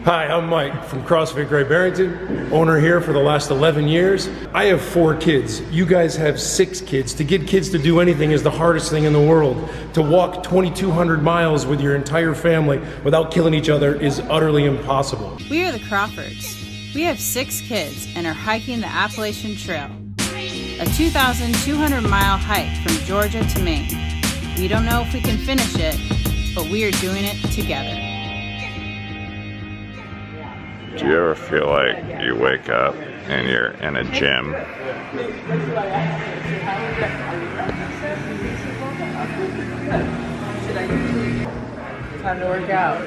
Hi, I'm Mike from CrossFit Great Barrington, owner here for the last 11 years. I have 4 kids. You guys have 6 kids. To get kids to do anything is the hardest thing in the world. To walk 2,200 miles with your entire family without killing each other is utterly impossible. We are the Crawfords. We have 6 kids and are hiking the Appalachian Trail, a 2,200-mile hike from Georgia to Maine. We don't know if we can finish it, but we are doing it together. Do you ever feel like you wake up and you're in a gym? Time to work out.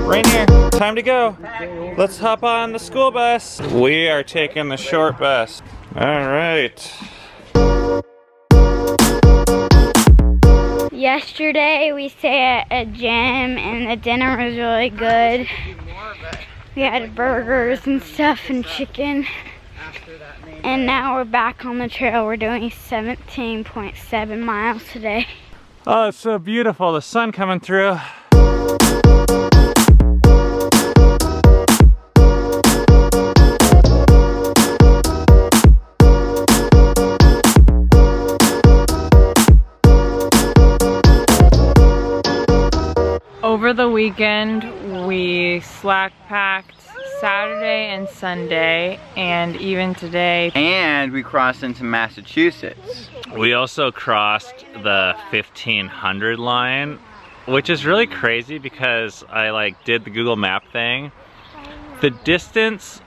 Rainier, time to go. Let's hop on the school bus. We are taking the short bus. All right. Yesterday we stayed at a gym and the dinner was really good. We had burgers and stuff and chicken. And now we're back on the trail. We're doing 17.7 miles today. Oh, it's so beautiful. The sun coming through. Over the weekend, we slack packed Saturday and Sunday, and even today. And we crossed into Massachusetts. We also crossed the 1500 line, which is really crazy because I did the Google Map thing. The distance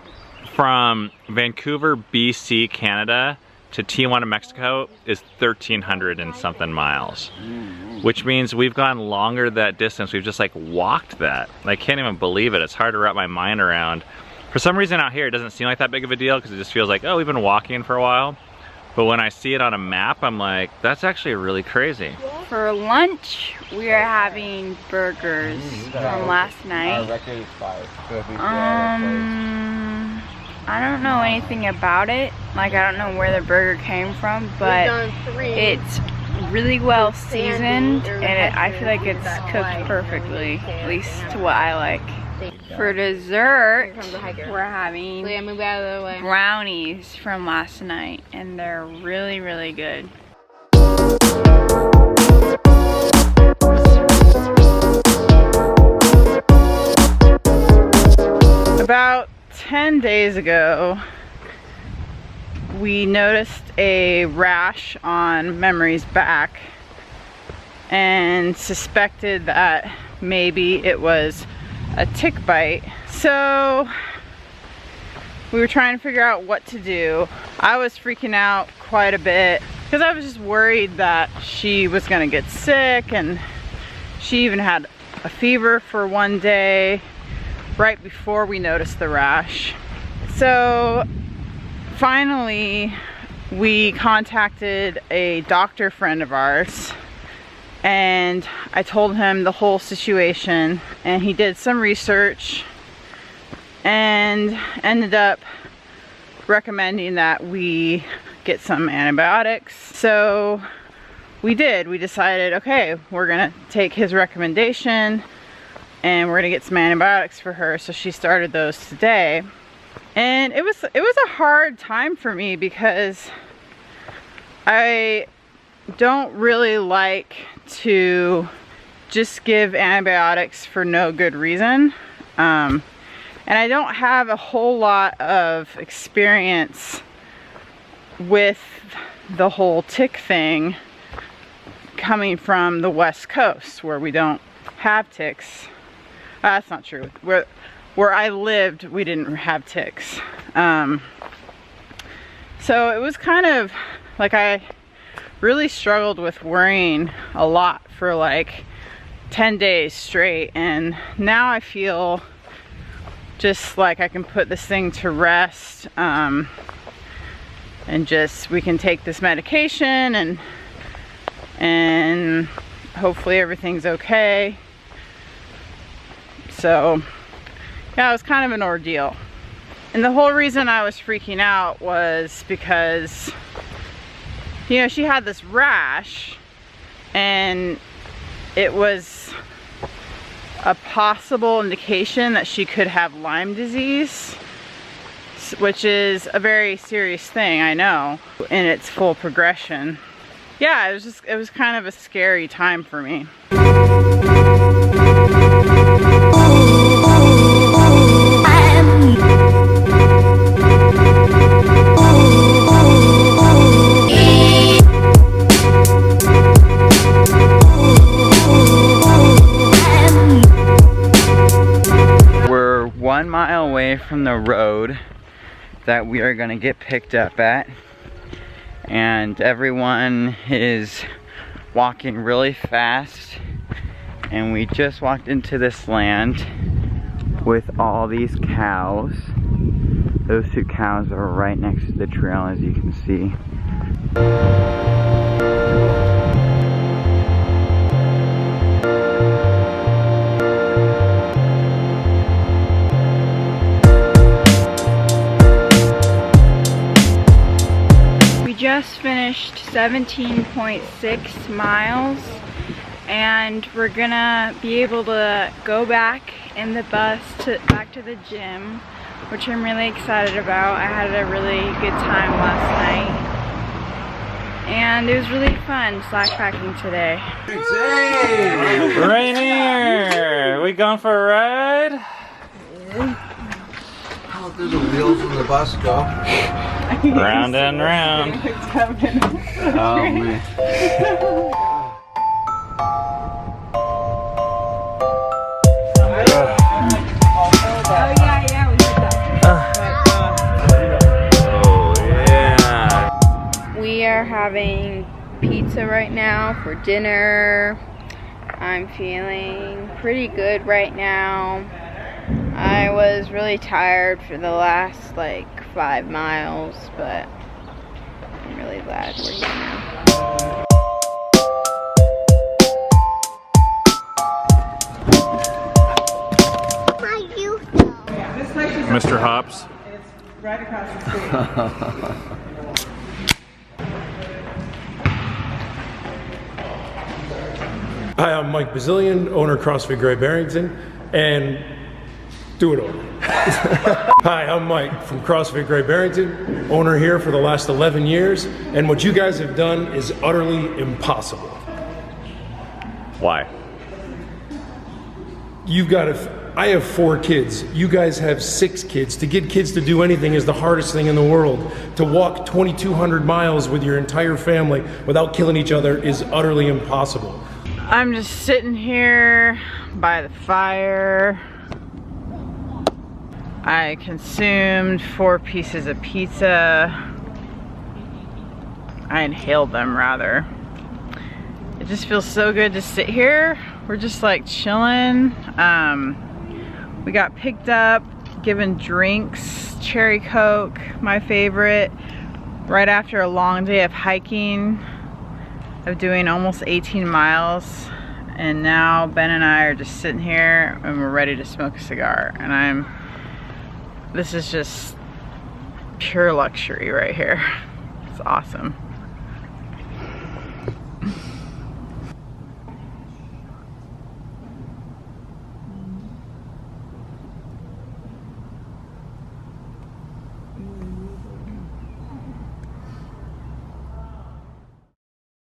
from Vancouver, BC, Canada to Tijuana, Mexico is 1,300 and something miles. Which means we've gone longer that distance. We've just walked that. I can't even believe it. It's hard to wrap my mind around. For some reason out here it doesn't seem like that big of a deal because it just feels like, oh, we've been walking for a while. But when I see it on a map, I'm like, that's actually really crazy. For lunch, we are having burgers from last night. Our record is 5. So if we I don't know anything about it. I don't know where the burger came from, but it's really well seasoned and I feel like it's cooked perfectly, at least to what I like. For dessert, we're having brownies from last night and they're really, really good. About 10 days ago, we noticed a rash on Memory's back and suspected that maybe it was a tick bite. So we were trying to figure out what to do. I was freaking out quite a bit because I was just worried that she was gonna get sick, and she even had a fever for one day right before we noticed the rash. So finally, we contacted a doctor friend of ours and I told him the whole situation, and he did some research and ended up recommending that we get some antibiotics. So we did. We decided, okay, we're gonna take his recommendation and we're gonna get some antibiotics for her. So she started those today. And it was a hard time for me because I don't really like to just give antibiotics for no good reason. And I don't have a whole lot of experience with the whole tick thing coming from the West Coast where we don't have ticks. That's not true. Where I lived, we didn't have ticks. So it was kind of I really struggled with worrying a lot for 10 days straight, and now I feel just like I can put this thing to rest, and just we can take this medication and hopefully everything's okay. So yeah, it was kind of an ordeal. And the whole reason I was freaking out was because, you know, she had this rash and it was a possible indication that she could have Lyme disease, which is a very serious thing, I know, in its full progression. Yeah, it was kind of a scary time for me. We're 1 mile away from the road that we are gonna get picked up at, and everyone is walking really fast, and we just walked into this land with all these cows. Those 2 cows are right next to the trail, as you can see. Just finished 17.6 miles, and we're gonna be able to go back in the bus back to the gym, which I'm really excited about. I had a really good time last night, and it was really fun slack packing today. Rainier, we going for a ride? How do the wheels on the bus go? Round and round. Oh man. We are having pizza right now for dinner. I'm feeling pretty good right now. I was really tired for the last like 5 miles, but I'm really glad we're here now. Mr. Hops. Right across the street. Hi, I'm Mike Bazillion, owner CrossFit Great Barrington, and do it over. Hi, I'm Mike from CrossFit Great Barrington, owner here for the last 11 years, and what you guys have done is utterly impossible. Why? You've got to, I have 4 kids, you guys have 6 kids. To get kids to do anything is the hardest thing in the world. To walk 2,200 miles with your entire family without killing each other is utterly impossible. I'm just sitting here by the fire. I consumed 4 pieces of pizza. I inhaled them, rather. It just feels so good to sit here. We're just like chilling. We got picked up, given drinks, cherry Coke, my favorite, right after a long day of hiking, of doing almost 18 miles. And now Ben and I are just sitting here and we're ready to smoke a cigar. And this is just pure luxury right here. It's awesome.